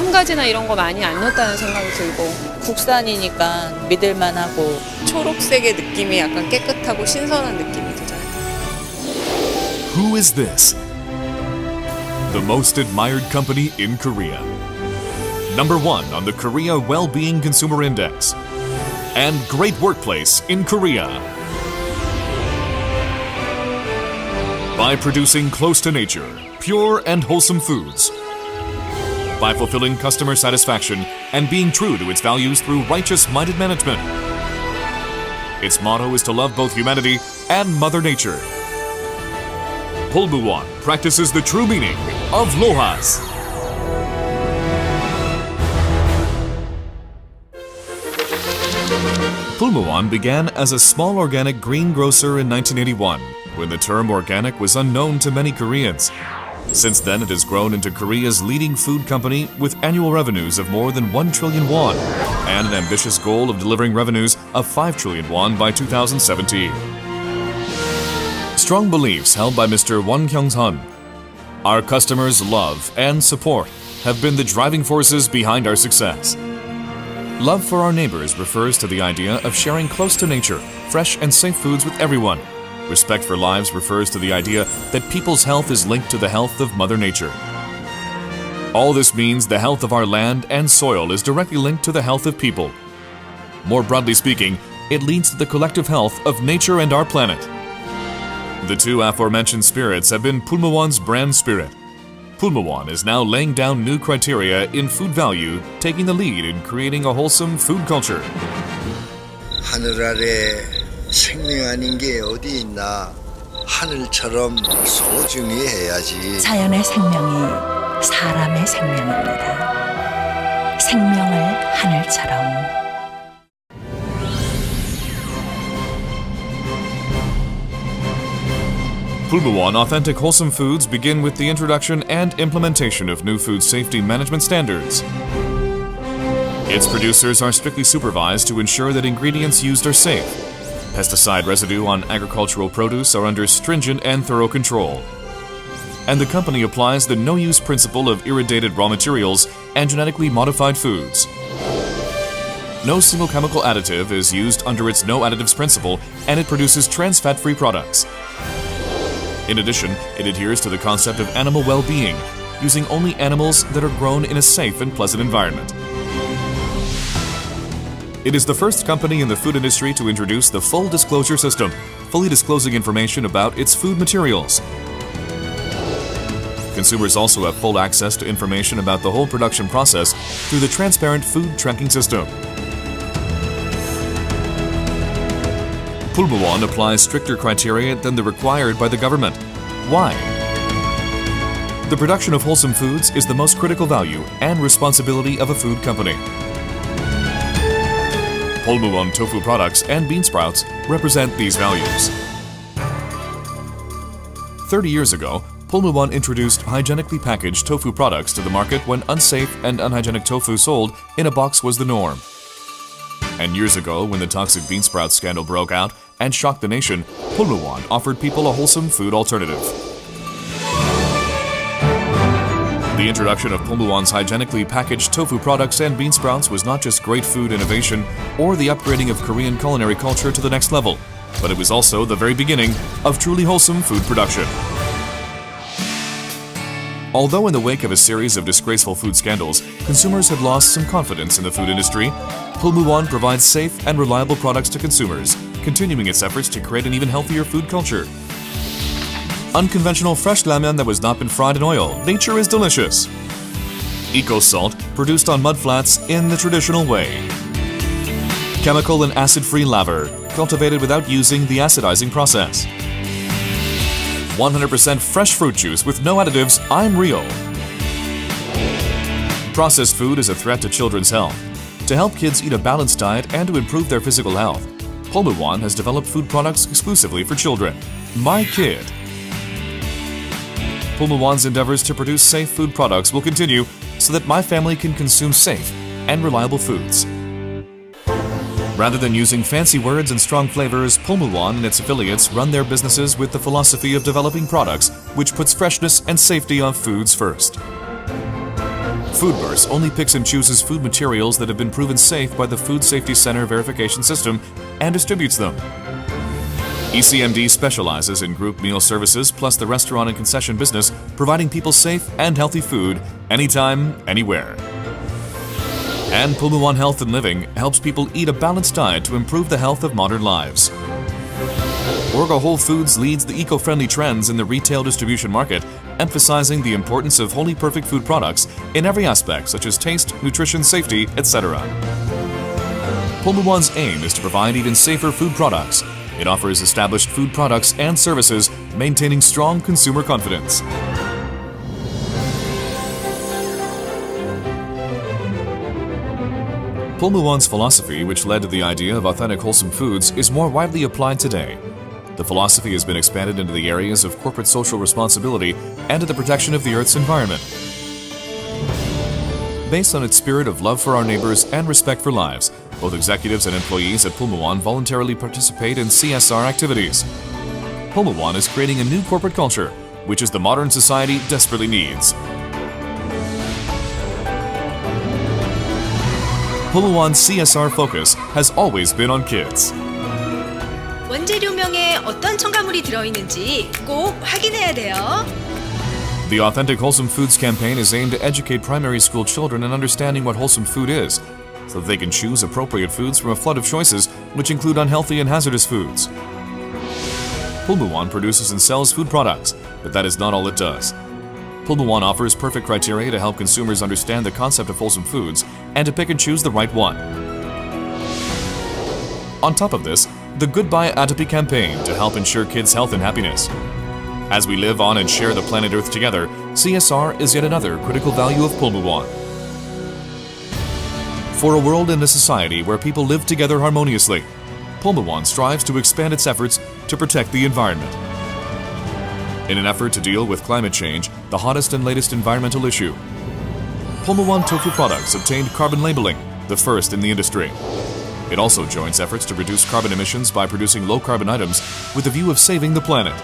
첨가제나 이런 거 많이 안 넣었다는 생각이 들고 국산이니까 믿을만하고 초록색의 느낌이 약간 깨끗하고 신선한 느낌이 들어요. Who is this? The most admired company in Korea. Number 1 on the Korea Well-Being Consumer Index. And great workplace in Korea. By producing close to nature, pure and wholesome foods. By fulfilling customer satisfaction and being true to its values through righteous-minded management. Its motto is to love both humanity and Mother Nature. Pulmuone practices the true meaning of lohas. Pulmuone began as a small organic greengrocer in 1981, when the term organic was unknown to many Koreans. Since then, it has grown into Korea's leading food company with annual revenues of more than 1 trillion won and an ambitious goal of delivering revenues of 5 trillion won by 2017. Strong beliefs held by Mr. Won Kyung-sun. Our customers' love and support have been the driving forces behind our success. Love for our neighbors refers to the idea of sharing close to nature, fresh and safe foods with everyone. Respect for lives refers to the idea that people's health is linked to the health of Mother Nature. All this means the health of our land and soil is directly linked to the health of people. More broadly speaking, it leads to the collective health of nature and our planet. The two aforementioned spirits have been Pulmuone's brand spirit. Pulmuone is now laying down new criteria in food value, taking the lead in creating a wholesome food culture. 하늘 아래 생명 아닌 게 어디 있나? 하늘처럼 소중히 해야지. 자연의 생명이 사람의 생명입니다. 생명을 하늘처럼. Pulmuone authentic wholesome foods begin with the introduction and implementation of new food safety management standards. Its producers are strictly supervised to ensure that ingredients used are safe. Pesticide residue on agricultural produce are under stringent and thorough control. And the company applies the no-use principle of irradiated raw materials and genetically modified foods. No single chemical additive is used under its no additives principle, and it produces trans fat-free products. In addition, it adheres to the concept of animal well-being, using only animals that are grown in a safe and pleasant environment. It is the first company in the food industry to introduce the full disclosure system, fully disclosing information about its food materials. Consumers also have full access to information about the whole production process through the transparent food tracking system. Pulmuone applies stricter criteria than the required by the government. Why? The production of wholesome foods is the most critical value and responsibility of a food company. Pulmuone tofu products and bean sprouts represent these values. 30 years ago, Pulmuone introduced hygienically packaged tofu products to the market when unsafe and unhygienic tofu sold in a box was the norm. And years ago, when the toxic bean sprout scandal broke out and shocked the nation, Pulmuone offered people a wholesome food alternative. The introduction of Pulmuone's hygienically packaged tofu products and bean sprouts was not just great food innovation or the upgrading of Korean culinary culture to the next level, but it was also the very beginning of truly wholesome food production. Although in the wake of a series of disgraceful food scandals, consumers had lost some confidence in the food industry, Pulmuone provides safe and reliable products to consumers, continuing its efforts to create an even healthier food culture. Unconventional fresh ramyeon that has not been fried in oil. Nature is delicious. Eco-salt produced on mudflats in the traditional way. Chemical and acid-free laver, cultivated without using the acidizing process. 100% fresh fruit juice with no additives. I'm real. Processed food is a threat to children's health. To help kids eat a balanced diet and to improve their physical health, Pulmuone has developed food products exclusively for children. My Kid. Pulmuone's endeavors to produce safe food products will continue so that my family can consume safe and reliable foods. Rather than using fancy words and strong flavors, Pulmuone and its affiliates run their businesses with the philosophy of developing products which puts freshness and safety on foods first. Foodburst only picks and chooses food materials that have been proven safe by the Food Safety Center verification system and distributes them. ECMD specializes in group meal services plus the restaurant and concession business, providing people safe and healthy food anytime, anywhere. And Pulmuone Health and Living helps people eat a balanced diet to improve the health of modern lives. Orga Whole Foods leads the eco-friendly trends in the retail distribution market, emphasizing the importance of wholly perfect food products in every aspect such as taste, nutrition, safety, etc. Pulmuone's aim is to provide even safer food products. It offers established food products and services, maintaining strong consumer confidence. Pulmuone's philosophy, which led to the idea of authentic wholesome foods, is more widely applied today. The philosophy has been expanded into the areas of corporate social responsibility and to the protection of the Earth's environment. Based on its spirit of love for our neighbors and respect for lives, both executives and employees at Pulmuone voluntarily participate in CSR activities. Pulmuone is creating a new corporate culture, which is the modern society desperately needs. Pulmuone's CSR focus has always been on kids. 원재료명에 어떤 첨가물이 들어있는지 꼭 확인해야 돼요. The Authentic Wholesome Foods campaign is aimed to educate primary school children in understanding what wholesome food is, so that they can choose appropriate foods from a flood of choices, which include unhealthy and hazardous foods. Pulmuone produces and sells food products, but that is not all it does. Pulmuone offers perfect criteria to help consumers understand the concept of wholesome foods and to pick and choose the right one. On top of this, the Goodbye Atopy campaign to help ensure kids' health and happiness. As we live on and share the planet Earth together, CSR is yet another critical value of Pulmuone. For a world and a society where people live together harmoniously, Pulmuone strives to expand its efforts to protect the environment. In an effort to deal with climate change, the hottest and latest environmental issue, Pulmuone tofu products obtained carbon labeling, the first in the industry. It also joins efforts to reduce carbon emissions by producing low-carbon items with the view of saving the planet.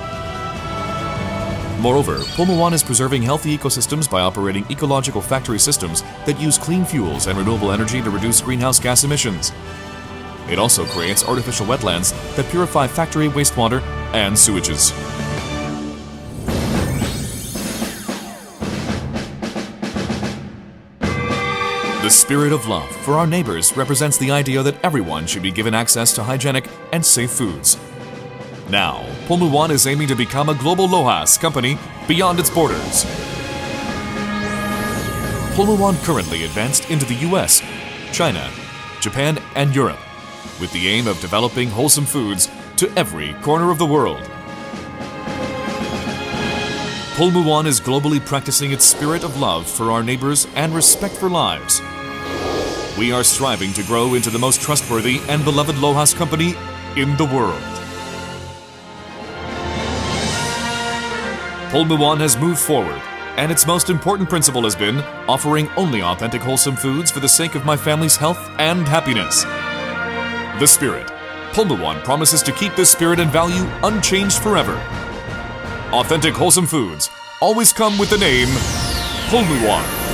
Moreover, Pulmuone is preserving healthy ecosystems by operating ecological factory systems that use clean fuels and renewable energy to reduce greenhouse gas emissions. It also creates artificial wetlands that purify factory wastewater and sewages. The spirit of love for our neighbors represents the idea that everyone should be given access to hygienic and safe foods. Now, Pulmuone is aiming to become a global LOHAS company beyond its borders. Pulmuone currently advanced into the US, China, Japan, and Europe, with the aim of developing wholesome foods to every corner of the world. Pulmuone is globally practicing its spirit of love for our neighbors and respect for lives. We are striving to grow into the most trustworthy and beloved LOHAS company in the world. Pulmuone has moved forward, and its most important principle has been offering only authentic wholesome foods for the sake of my family's health and happiness. The spirit. Pulmuone promises to keep this spirit and value unchanged forever. Authentic wholesome foods always come with the name Pulmuone.